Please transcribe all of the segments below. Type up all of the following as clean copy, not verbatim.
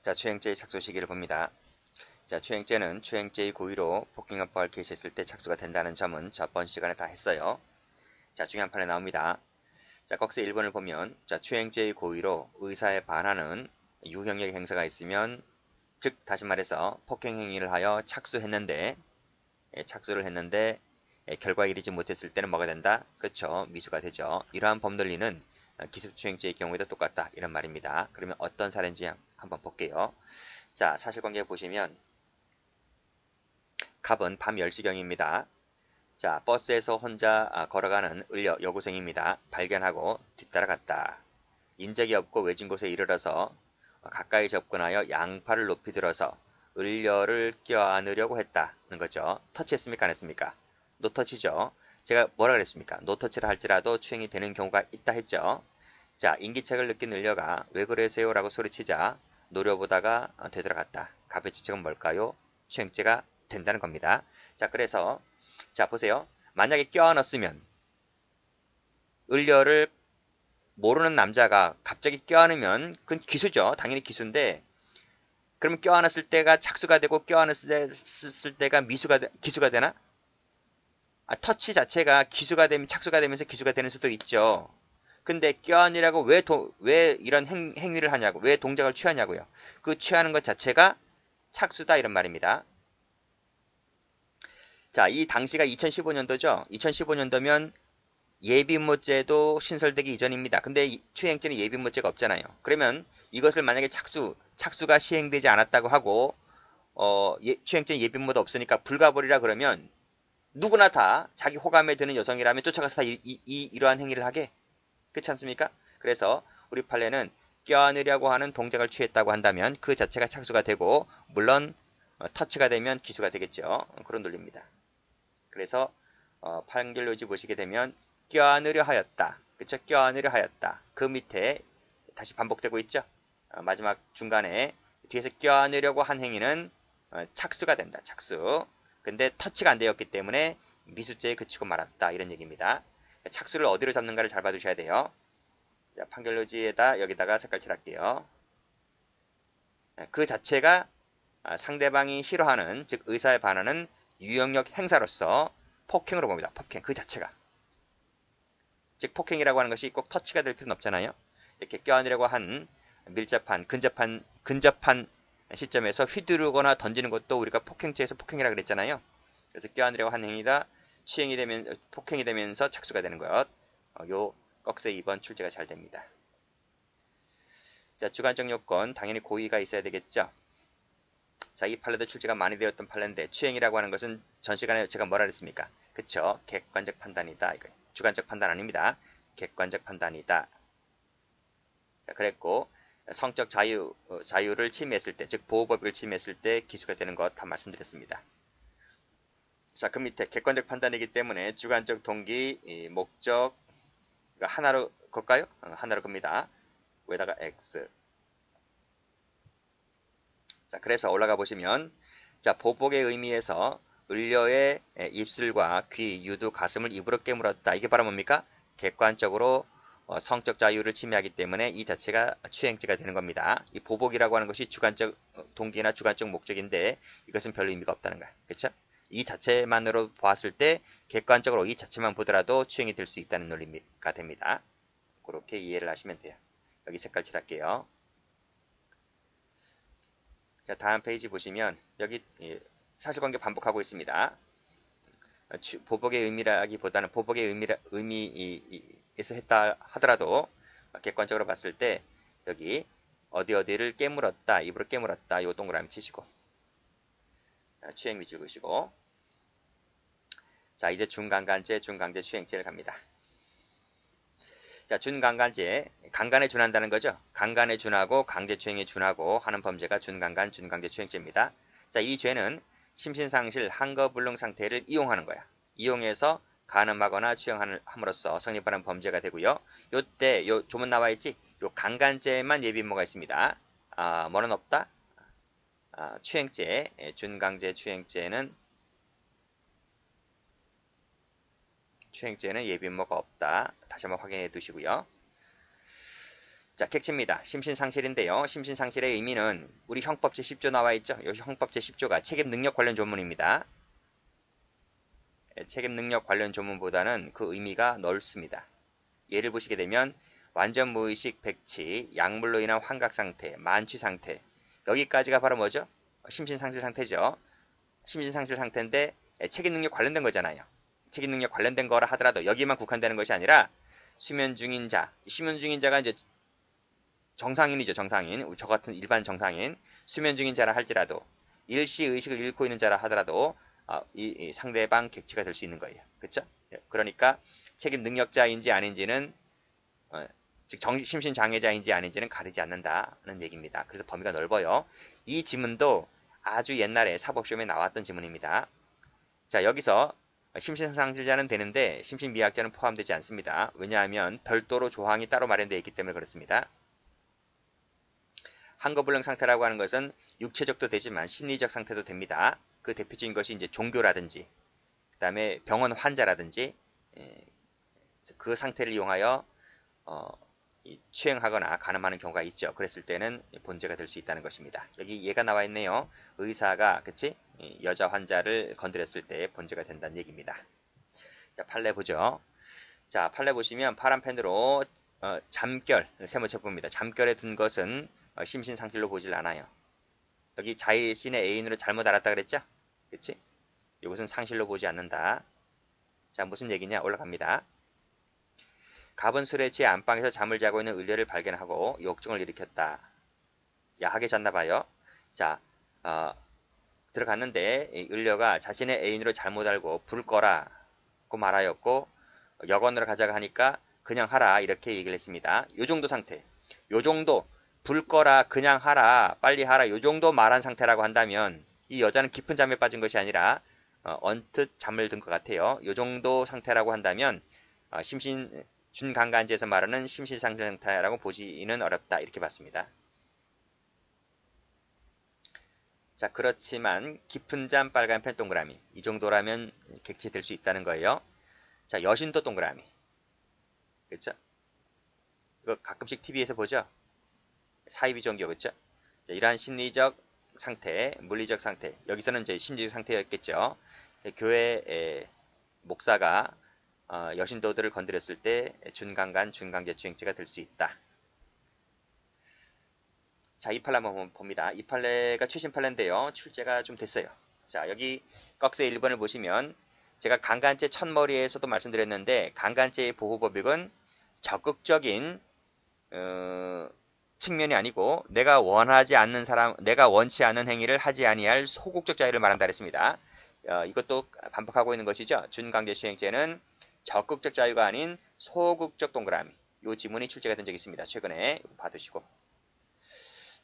자, 추행죄의 착수 시기를 봅니다. 자, 추행죄는 추행죄의 고의로 폭행협박을 개시했을 때 착수가 된다는 점은 저번 시간에 다 했어요. 자, 중요한 판에 나옵니다. 자, 꺽쇠 1번을 보면, 자, 추행죄의 고의로 의사에 반하는 유형의 행사가 있으면, 즉, 다시 말해서 폭행행위를 하여 착수했는데, 착수를 했는데, 결과에 이르지 못했을 때는 뭐가 된다? 그렇죠. 미수가 되죠. 이러한 법논리는 기습추행죄의 경우에도 똑같다. 이런 말입니다. 그러면 어떤 사례인지 한번 볼게요. 자, 사실관계 보시면 갑은 밤 10시경입니다. 자, 버스에서 혼자 걸어가는 을려 여고생입니다. 발견하고 뒤따라갔다. 인적이 없고 외진 곳에 이르러서 가까이 접근하여 양팔을 높이 들어서 을려를 껴안으려고 했다는 거죠. 터치했습니까? 안 했습니까? 노터치죠. 제가 뭐라 그랬습니까? 노터치를 할지라도 추행이 되는 경우가 있다 했죠. 자, 인기척을 느낀 을려가 왜 그러세요? 라고 소리치자 노려보다가 되돌아갔다. 갑의 추측은 뭘까요? 추행죄가 된다는 겁니다. 자, 그래서 자, 보세요. 만약에 껴안았으면 을려를 모르는 남자가 갑자기 껴안으면 그건 기수죠. 당연히 기수인데 그러면 껴안았을 때가 착수가 되고 껴안았을 때가 기수가 되나? 터치 자체가 기수가 되면 착수가 되면서 기수가 되는 수도 있죠. 근데 껴안으라고 왜 이런 행위를 하냐고, 왜 동작을 취하냐고요. 그 취하는 것 자체가 착수다 이런 말입니다. 자, 이 당시가 2015년도죠. 2015년도면 예비모죄도 신설되기 이전입니다. 근데 추행죄는 예비모죄가 없잖아요. 그러면 이것을 만약에 착수가 시행되지 않았다고 하고 추행죄는 예비모도 없으니까 불가벌이라 그러면 누구나 다 자기 호감에 드는 여성이라면 쫓아가서 다 이러한 행위를 하게. 그렇지 않습니까? 그래서 우리 판례는 껴안으려고 하는 동작을 취했다고 한다면 그 자체가 착수가 되고 물론 터치가 되면 기수가 되겠죠. 그런 논리입니다. 그래서 판결 요지 보시게 되면 껴안으려 하였다. 그쵸? 껴안으려 하였다. 그 밑에 다시 반복되고 있죠. 마지막 중간에 뒤에서 껴안으려고 한 행위는 착수가 된다. 착수. 근데 터치가 안 되었기 때문에 미수죄에 그치고 말았다. 이런 얘기입니다. 착수를 어디로 잡는가를 잘 봐두셔야 돼요. 자, 판결 요지에다 여기다가 색깔 칠할게요. 그 자체가 상대방이 싫어하는, 즉 의사에 반하는 유형력 행사로서 폭행으로 봅니다. 폭행 그 자체가. 즉 폭행이라고 하는 것이 꼭 터치가 될 필요는 없잖아요. 이렇게 껴안으려고 한 근접한 시점에서 휘두르거나 던지는 것도 우리가 폭행죄에서 폭행이라고 그랬잖아요. 그래서 껴안으려고 한 행위가 폭행이 되면서 착수가 되는 것. 요 꺽쇠 2번 출제가 잘 됩니다. 자, 주관적 요건 당연히 고의가 있어야 되겠죠. 자, 이 판례도 출제가 많이 되었던 판례인데 추행이라고 하는 것은 전 시간에 제가 뭐라 그랬습니까? 그쵸? 객관적 판단이다. 이거 주관적 판단 아닙니다. 객관적 판단이다. 자, 그랬고 성적 자유를 침해했을 때, 즉 보호법을 침해했을 때 기수가 되는 것 다 말씀드렸습니다. 자, 그 밑에 객관적 판단이기 때문에 주관적 동기, 목적 하나로 걸까요? 하나로 겁니다. 위에다가 X. 자, 그래서 올라가 보시면 자, 보복의 의미에서 을려의 입술과 귀, 유두, 가슴을 입으로 깨물었다. 이게 바로 뭡니까? 객관적으로 성적 자유를 침해하기 때문에 이 자체가 추행죄가 되는 겁니다. 이 보복이라고 하는 것이 주관적 동기나 주관적 목적인데 이것은 별 의미가 없다는 거야. 그렇죠? 이 자체만으로 보았을 때 객관적으로 이 자체만 보더라도 추행이 될 수 있다는 논리가 됩니다. 그렇게 이해를 하시면 돼요. 여기 색깔 칠할게요. 자, 다음 페이지 보시면 여기 사실관계 반복하고 있습니다. 보복의 의미라기보다는 보복의 의미에서 했다 하더라도 객관적으로 봤을 때 여기 어디를 깨물었다, 입으로 깨물었다 요 동그라미 치시고 추행 위치를 보시고 자, 이제 준강간죄, 준강제 추행죄를 갑니다. 자, 준강간죄, 강간에 준한다는 거죠. 강간에 준하고 강제추행에 준하고 하는 범죄가 준강간, 준강제 추행죄입니다. 자, 이 죄는 심신상실, 한거불능 상태를 이용하는 거야. 이용해서 간음하거나 추행함으로써 성립하는 범죄가 되고요. 요때 요 조문 나와 있지? 요 강간죄만 예비모가 있습니다. 뭐는 없다? 추행죄, 준강제 추행죄는 예비모가 없다. 다시 한번 확인해 두시고요. 자, 객체입니다. 심신상실인데요. 심신상실의 의미는 우리 형법 제10조 나와 있죠. 이 형법 제10조가 책임 능력 관련 조문입니다. 책임 능력 관련 조문보다는 그 의미가 넓습니다. 예를 보시게 되면 완전 무의식, 백치, 약물로 인한 환각 상태, 만취 상태, 여기까지가 바로 뭐죠? 심신상실 상태죠. 심신상실 상태인데 책임 능력 관련된 거잖아요. 책임 능력 관련된 거라 하더라도 여기만 국한되는 것이 아니라 수면 중인 자, 수면 중인 자가 이제 정상인이죠. 정상인. 저 같은 일반 정상인. 수면 중인 자라 할지라도 일시 의식을 잃고 있는 자라 하더라도 이 상대방 객체가 될 수 있는 거예요. 그렇죠? 그러니까 책임 능력자인지 아닌지는 즉 심신장애자인지 아닌지는 가리지 않는다는 얘기입니다. 그래서 범위가 넓어요. 이 지문도 아주 옛날에 사법시험에 나왔던 지문입니다. 자, 여기서 심신상실자는 되는데 심신미약자는 포함되지 않습니다. 왜냐하면 별도로 조항이 따로 마련되어 있기 때문에 그렇습니다. 한거불능 상태라고 하는 것은 육체적도 되지만 심리적 상태도 됩니다. 그 대표적인 것이 이제 종교라든지, 그 다음에 병원 환자라든지, 그 상태를 이용하여 추행하거나 간음하는 경우가 있죠. 그랬을 때는 본죄가 될 수 있다는 것입니다. 여기 예가 나와 있네요. 의사가 그치? 여자 환자를 건드렸을 때 본죄가 된다는 얘기입니다. 자, 판례 보죠. 자, 판례 보시면 파란 펜으로 잠결 세모쳐 봅니다. 잠결에 든 것은 심신상실로 보질 않아요. 여기 자신의 애인으로 잘못 알았다 그랬죠? 그치? 이것은 상실로 보지 않는다. 자, 무슨 얘기냐? 올라갑니다. 갑은 술에 취해 안방에서 잠을 자고 있는 을려를 발견하고 욕정을 일으켰다. 야하게 잤나봐요. 자, 들어갔는데 을려가 자신의 애인으로 잘못 알고 불 거라고 말하였고 여관으로 가자고 하니까 그냥 하라 이렇게 얘기를 했습니다. 요 정도 상태. 요 정도 불 거라 그냥 하라 빨리 하라 요 정도 말한 상태라고 한다면 이 여자는 깊은 잠에 빠진 것이 아니라 언뜻 잠을 든 것 같아요. 요 정도 상태라고 한다면 준강간지에서 말하는 심신상실 상태라고 보지는 어렵다 이렇게 봤습니다. 자, 그렇지만 깊은 잠 빨간펜 동그라미 이 정도라면 객체될 수 있다는 거예요. 자, 여신도 동그라미 그렇죠? 이거 가끔씩 TV에서 보죠? 사이비 종교 그렇죠? 자, 이러한 심리적 상태, 물리적 상태 여기서는 이제 심리적 상태였겠죠. 교회 목사가 여신도들을 건드렸을 때 준강간, 준강제추행죄가 될 수 있다. 자, 이 판례 한번 봅니다. 이 판례가 최신 판례인데요. 출제가 좀 됐어요. 자, 여기 꺽쇠 1번을 보시면 제가 강간죄 첫머리에서도 말씀드렸는데 강간죄의 보호법칙은 적극적인 측면이 아니고 내가 원하지 않는 사람, 내가 원치 않는 행위를 하지 아니할 소극적 자유를 말한다 그랬습니다. 이것도 반복하고 있는 것이죠. 준강제추행죄는 적극적 자유가 아닌 소극적 동그라미. 이 지문이 출제가 된 적이 있습니다. 최근에 봐두시고.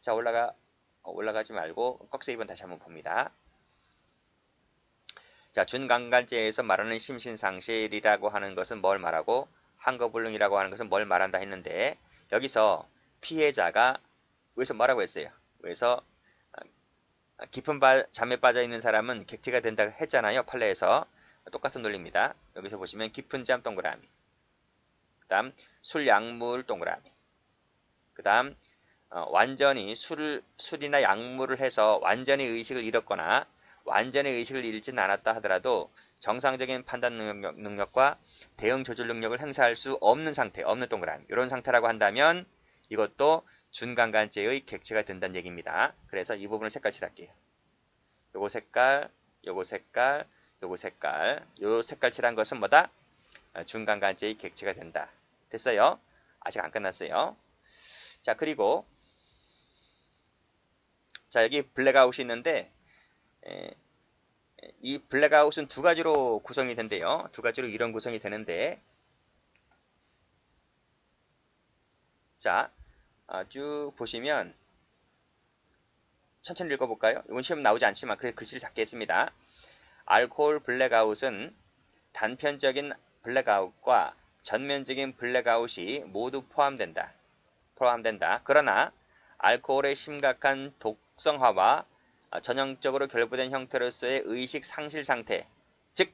자, 올라가지 말고 꺽쇠 2번 다시 한번 봅니다. 자, 준강간죄에서 말하는 심신상실이라고 하는 것은 뭘 말하고 한거불능이라고 하는 것은 뭘 말한다 했는데 여기서 피해자가 여기서 뭐라고 했어요? 여기서 깊은 잠에 빠져 있는 사람은 객체가 된다 했잖아요. 판례에서 똑같은 논리입니다. 여기서 보시면 깊은 잠 동그라미 그 다음 술 약물 동그라미 그 다음 완전히 술이나 약물을 해서 완전히 의식을 잃었거나 완전히 의식을 잃지는 않았다 하더라도 정상적인 판단 능력과 대응 조절 능력을 행사할 수 없는 상태, 없는 동그라미 이런 상태라고 한다면 이것도 준강간죄의 객체가 된다는 얘기입니다. 그래서 이 부분을 색깔 칠할게요. 요거 색깔, 요거 색깔, 요거 색깔 요 색깔 칠한 것은 뭐다? 준강간죄의 객체가 된다. 됐어요? 아직 안 끝났어요. 자, 그리고 자, 여기 블랙아웃이 있는데 이 블랙아웃은 두 가지로 구성이 된대요. 두 가지로 이런 구성이 되는데 자, 쭉 보시면 천천히 읽어볼까요? 이건 시험 나오지 않지만 그래 글씨를 작게 했습니다. 알코올 블랙아웃은 단편적인 블랙아웃과 전면적인 블랙아웃이 모두 포함된다. 그러나 알코올의 심각한 독성화와 전형적으로 결부된 형태로서의 의식 상실 상태, 즉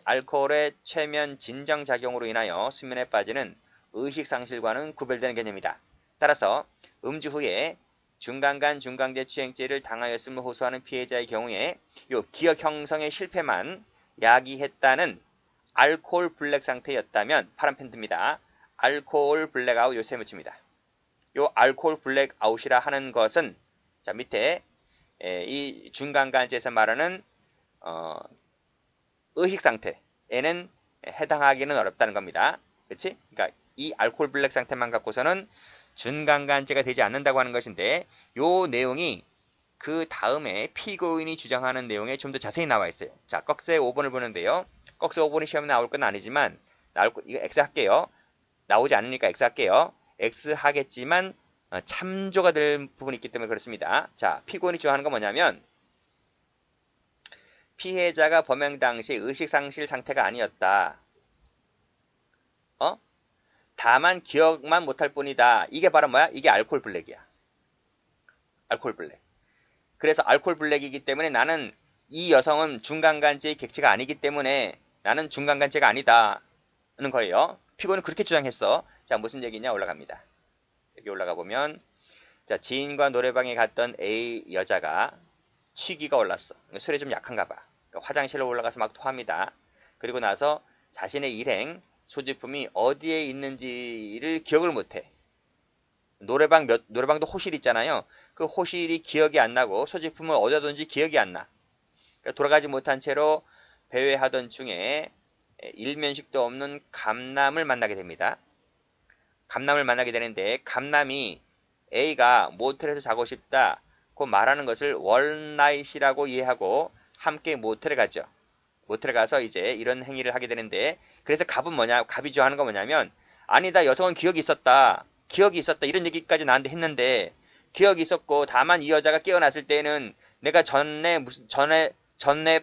알코올의 최면 진정작용으로 인하여 수면에 빠지는 의식 상실과는 구별되는 개념이다. 따라서 음주 후에 중간간 중강제 추행죄를 당하였음을 호소하는 피해자의 경우에 요 기억 형성의 실패만 야기했다는 알코올 블랙 상태였다면 파란 펜트입니다. 알코올 블랙아웃 요세 묻힙니다. 요 알코올 블랙아웃이라 하는 것은 자 밑에 이 중간간죄에서 말하는 의식 상태에는 해당하기는 어렵다는 겁니다. 그치? 그러니까 이 알코올 블랙 상태만 갖고서는 준강간죄가 되지 않는다고 하는 것인데 요 내용이 그 다음에 피고인이 주장하는 내용에 좀 더 자세히 나와 있어요. 자, 꺽쇠 5번을 보는데요. 꺽쇠 5번이 시험에 나올 건 아니지만 이거 X 할게요. 나오지 않으니까 X 할게요. X 하겠지만 참조가 될 부분이 있기 때문에 그렇습니다. 자, 피고인이 주장하는 건 뭐냐면 피해자가 범행 당시 의식상실 상태가 아니었다. 다만 기억만 못할 뿐이다. 이게 바로 뭐야? 이게 알코올 블랙이야. 알코올 블랙. 그래서 알코올 블랙이기 때문에 나는 이 여성은 중간간죄의 객체가 아니기 때문에 나는 중간간죄가 아니다는 거예요. 피고는 그렇게 주장했어. 자, 무슨 얘기냐 올라갑니다. 여기 올라가 보면 자, 지인과 노래방에 갔던 A 여자가 취기가 올랐어. 술에 좀 약한가 봐. 그러니까 화장실에 올라가서 막 토합니다. 그리고 나서 자신의 일행 소지품이 어디에 있는지를 기억을 못해. 노래방도 호실 있잖아요. 그 호실이 기억이 안 나고 소지품을 어디다 둔지 기억이 안 나. 그러니까 돌아가지 못한 채로 배회하던 중에 일면식도 없는 감남을 만나게 됩니다. 감남을 만나게 되는데 감남이 A가 모텔에서 자고 싶다고 말하는 것을 원나잇이라고 이해하고 함께 모텔에 가죠. 모텔에 가서 이제 이런 행위를 하게 되는데 그래서 갑이 주장하는 건 뭐냐면 아니다 여성은 기억이 있었다 이런 얘기까지 나한테 했는데 기억이 있었고 다만 이 여자가 깨어났을 때는 내가 전에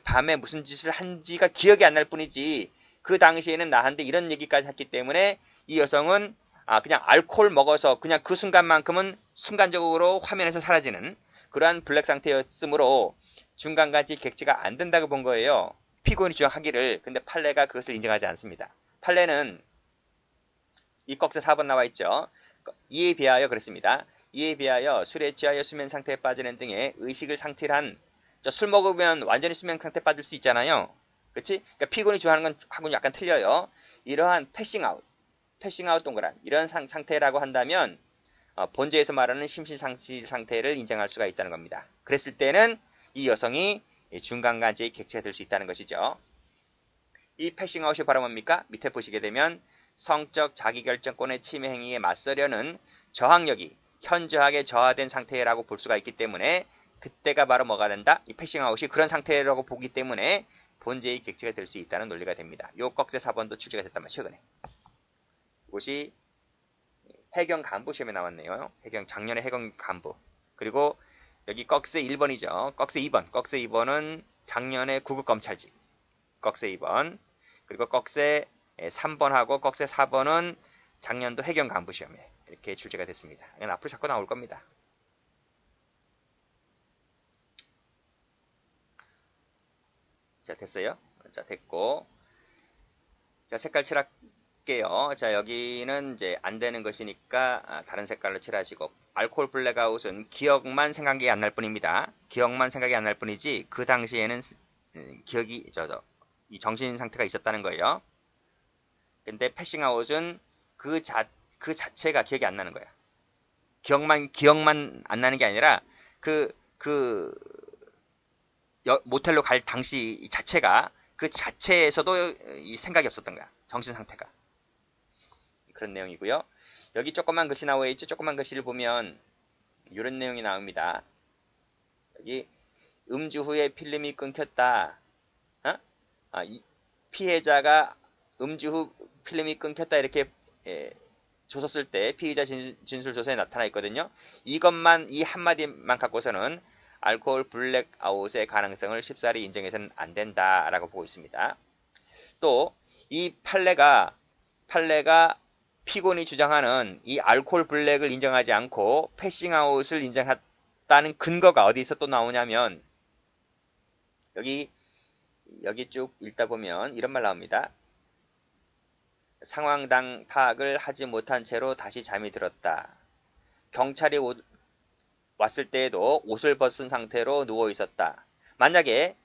밤에 무슨 짓을 한지가 기억이 안 날 뿐이지 그 당시에는 나한테 이런 얘기까지 했기 때문에 이 여성은 그냥 알코올 먹어서 그냥 그 순간만큼은 순간적으로 화면에서 사라지는 그러한 블랙 상태였으므로 중간간죄 객체가 안 된다고 본 거예요. 피고인이 주장하기를. 근데 판례가 그것을 인정하지 않습니다. 판례는 이 꺽쇠 4번 나와 있죠. 이에 비하여 그렇습니다. 이에 비하여 술에 취하여 수면 상태에 빠지는 등의 의식을 상실한 술 먹으면 완전히 수면 상태에 빠질 수 있잖아요. 그치? 그러니까 피고인이 주장하는 건 하고는 약간 틀려요. 이러한 패싱아웃 동그란 이런 상태라고 한다면 본죄에서 말하는 심신상실 상태를 인정할 수가 있다는 겁니다. 그랬을 때는 이 여성이 중간간죄의 객체가 될 수 있다는 것이죠. 이 패싱아웃이 바로 뭡니까? 밑에 보시게 되면 성적 자기결정권의 침해 행위에 맞서려는 저항력이 현저하게 저하된 상태라고 볼 수가 있기 때문에 그때가 바로 뭐가 된다? 이 패싱아웃이 그런 상태라고 보기 때문에 본죄의 객체가 될 수 있다는 논리가 됩니다. 요 꺽쇠 4번도 출제가 됐단 말이에요. 최근에. 이것이 해경 간부 시험에 나왔네요. 작년에 해경 간부. 그리고 여기 꺽쇠 1번이죠. 꺽쇠 2번. 꺽쇠 2번은 작년에 구급검찰직. 꺽쇠 2번. 그리고 꺽쇠 3번하고 꺽쇠 4번은 작년도 해경 간부 시험에 이렇게 출제가 됐습니다. 이건 앞으로 자꾸 나올 겁니다. 자, 됐어요? 자, 됐고. 자, 색깔 칠할게요. 자, 여기는 이제 안 되는 것이니까 다른 색깔로 칠하시고. 알코올 블랙아웃은 기억만 생각이 안 날 뿐입니다. 기억만 생각이 안 날 뿐이지 그 당시에는 기억이 이 정신 상태가 있었다는 거예요. 근데 패싱아웃은 그 자체가 기억이 안 나는 거야. 기억만 안 나는 게 아니라 모텔로 갈 당시 자체가 그 자체에서도 이 생각이 없었던 거야. 정신 상태가. 그런 내용이고요. 여기 조그만 글씨 나와 있죠. 조그만 글씨를 보면 이런 내용이 나옵니다. 여기 음주 후에 필름이 끊겼다. 피해자가 음주 후 필름이 끊겼다 이렇게 조서 쓸 때 피의자 진술 조서에 나타나 있거든요. 이것만 이 한마디만 갖고서는 알코올 블랙아웃의 가능성을 쉽사리 인정해서는 안 된다라고 보고 있습니다. 또 이 판례가 피고인이 주장하는 이 알코올 블랙을 인정하지 않고 패싱아웃을 인정했다는 근거가 어디서 또 나오냐면 여기 쭉 읽다 보면 이런 말 나옵니다. 상황당 파악을 하지 못한 채로 다시 잠이 들었다. 경찰이 왔을 때에도 옷을 벗은 상태로 누워 있었다. 만약에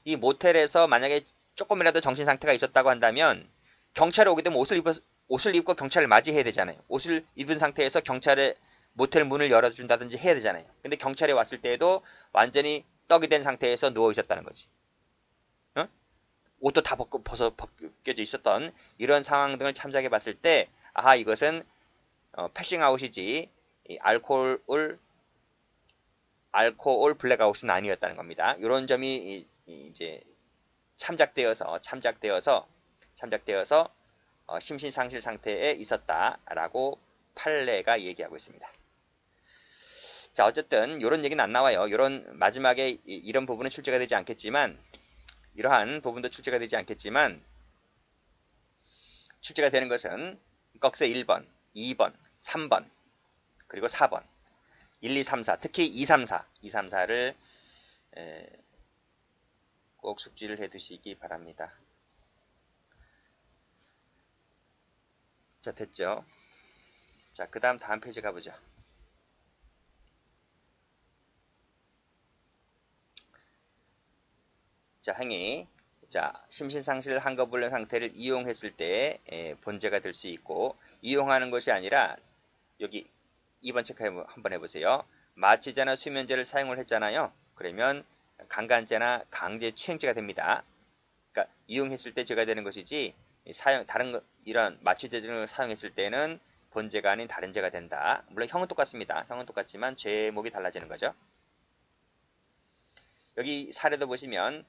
이 모텔에서 만약에 조금이라도 정신 상태가 있었다고 한다면 경찰이 오게 되면 옷을 입고 경찰을 맞이해야 되잖아요. 옷을 입은 상태에서 경찰의 모텔 문을 열어준다든지 해야 되잖아요. 근데 경찰이 왔을 때에도 완전히 떡이 된 상태에서 누워 있었다는 거지. 어? 옷도 다 벗겨져 있었던 이런 상황 등을 참작해 봤을 때 아하 이것은 패싱아웃이지 알코올 블랙아웃은 아니었다는 겁니다. 이런 점이 이제 참작되어서 심신상실 상태에 있었다라고 판례가 얘기하고 있습니다. 자, 어쨌든 이런 얘기는 안 나와요. 이런 마지막에 이런 부분은 출제가 되지 않겠지만 이러한 부분도 출제가 되지 않겠지만 출제가 되는 것은 꺽쇠 1번, 2번, 3번 그리고 4번 1, 2, 3, 4 특히 2, 3, 4 2, 3, 4를 꼭 숙지를 해 두시기 바랍니다. 자, 됐죠? 자, 그 다음 페이지 가보죠. 자, 행위. 자, 심신상실 한거불능 상태를 이용했을 때 본죄가 될 수 있고 이용하는 것이 아니라 여기 2번 체크 한번 해보세요. 마취제나 수면제를 사용을 했잖아요. 그러면 강간죄나 강제추행죄가 됩니다. 그러니까 이용했을 때 죄가 되는 것이지 이런 마취제 등을 사용했을 때는 본죄가 아닌 다른 죄가 된다. 물론 형은 똑같습니다. 형은 똑같지만 죄목이 달라지는 거죠. 여기 사례도 보시면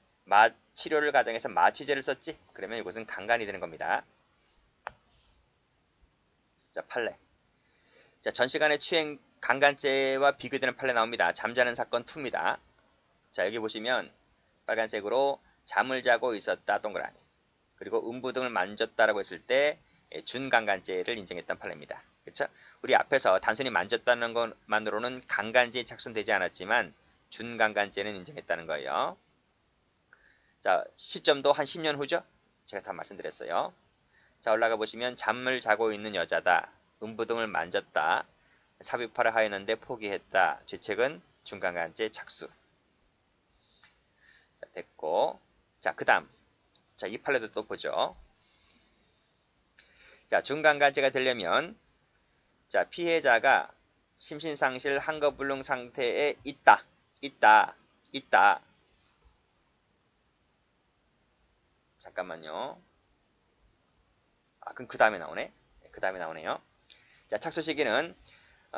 치료를 가정해서 마취제를 썼지? 그러면 이것은 강간이 되는 겁니다. 자, 판례. 자, 전 시간에 추행 강간죄와 비교되는 판례 나옵니다. 잠자는 사건 2입니다. 자, 여기 보시면 빨간색으로 잠을 자고 있었다 동그라미. 그리고 음부 등을 만졌다라고 했을 때 준강간죄를 인정했던 판례입니다. 그렇죠? 우리 앞에서 단순히 만졌다는 것만으로는 강간죄에 착수되지 않았지만 준강간죄는 인정했다는 거예요. 자, 시점도 한 10년 후죠? 제가 다 말씀드렸어요. 자, 올라가 보시면 잠을 자고 있는 여자다. 음부 등을 만졌다. 삽입하려 하였는데 포기했다. 죄책은 준강간죄 착수. 자, 됐고. 자, 그 다음. 자, 이 판례도 또 보죠. 자, 준강간죄가 되려면 자, 피해자가 심신상실 한거불능 상태에 있다. 잠깐만요. 그럼 그 다음에 나오네. 그 다음에 나오네요. 자, 착수 시기는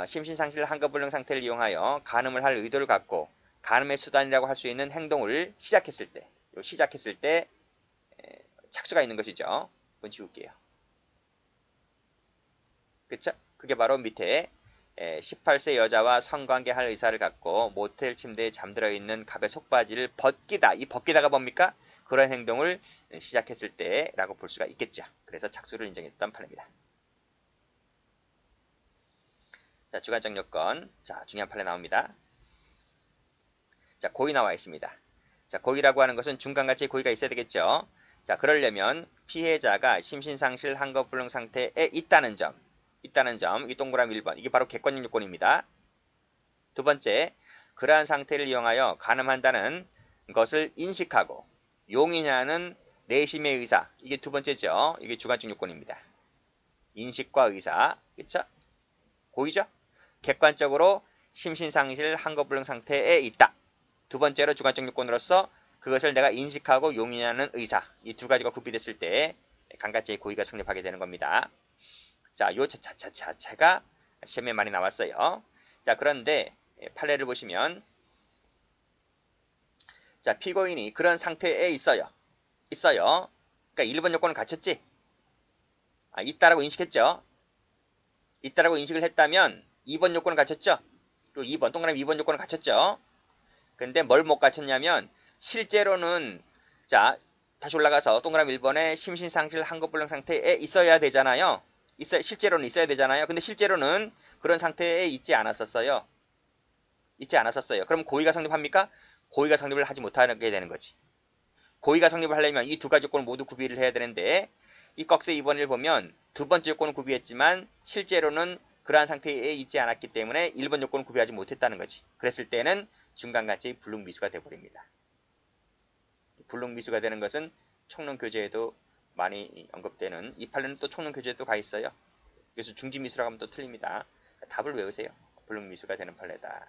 심신상실 한거불능 상태를 이용하여 간음을 할 의도를 갖고 간음의 수단이라고 할 수 있는 행동을 시작했을 때 착수가 있는 것이죠. 이건 지울게요. 그쵸? 그게 바로 밑에 18세 여자와 성관계할 의사를 갖고 모텔 침대에 잠들어 있는 갑의 속바지를 벗기다. 이 벗기다가 뭡니까? 그런 행동을 시작했을 때라고 볼 수가 있겠죠. 그래서 착수를 인정했던 판례입니다. 자, 주관적 요건. 자, 중요한 판례 나옵니다. 자, 고의 나와 있습니다. 자, 고의라고 하는 것은 중간같이 고의가 있어야 되겠죠. 자, 그러려면 피해자가 심신상실 한거불능 상태에 있다는 점, 이 동그라미 1번. 이게 바로 객관적 요건입니다. 두 번째, 그러한 상태를 이용하여 간음한다는 것을 인식하고 용인하는 내심의 의사. 이게 두 번째죠. 이게 주관적 요건입니다. 인식과 의사. 그쵸? 고의죠? 객관적으로 심신상실 한거불능 상태에 있다. 두 번째로 주관적 요건으로서 그것을 내가 인식하고 용인하는 의사. 이 두 가지가 구비됐을 때 강간죄의 고의가 성립하게 되는 겁니다. 자, 요 자체가 시험에 많이 나왔어요. 자, 그런데 판례를 보시면 자, 피고인이 그런 상태에 있어요. 그러니까 1번 요건을 갖췄지? 있다라고 인식했죠? 있다라고 인식을 했다면 2번 요건을 갖췄죠? 요 2번, 동그라미 2번 요건을 갖췄죠? 근데 뭘 못 갖췄냐면 실제로는 자, 다시 올라가서 동그라미 1번에 심신상실 한거불능 상태에 있어야 되잖아요. 실제로는 있어야 되잖아요. 근데 실제로는 그런 상태에 있지 않았었어요. 그럼 고의가 성립합니까? 고의가 성립을 하지 못하게 되는 거지. 고의가 성립을 하려면 이 두 가지 요건을 모두 구비를 해야 되는데 이 꺽쇠 2번을 보면 두 번째 요건을 구비했지만 실제로는 그러한 상태에 있지 않았기 때문에 1번 요건을 구비하지 못했다는 거지. 그랬을 때는 중간간체의 불능미수가 되어버립니다. 불능미수가 되는 것은 총론교재에도 많이 언급되는 이 판례는 또 총론교재에도 가 있어요. 그래서 중지미수라고 하면 또 틀립니다. 답을 외우세요. 불능미수가 되는 판례다.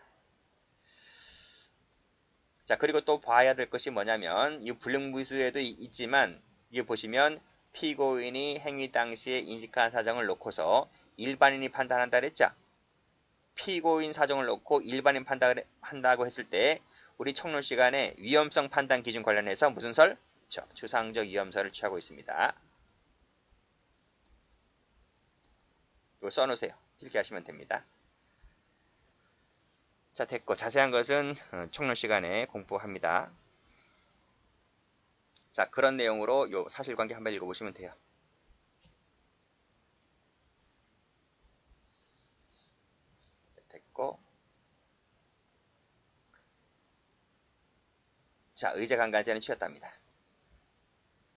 자, 그리고 또 봐야 될 것이 뭐냐면 이 불능미수에도 있지만 이게 보시면 피고인이 행위 당시에 인식한 사정을 놓고서 일반인이 판단한다 그랬죠. 피고인 사정을 놓고 일반인 판단한다고 했을 때 우리 총론 시간에 위험성 판단 기준 관련해서 무슨 설? 추상적 위험설을 취하고 있습니다. 이거 써놓으세요. 이렇게 하시면 됩니다. 자, 됐고 자세한 것은 총론 시간에 공부합니다. 자, 그런 내용으로 요 사실관계 한번 읽어보시면 돼요. 됐고, 자, 의제강간죄는 취했답니다.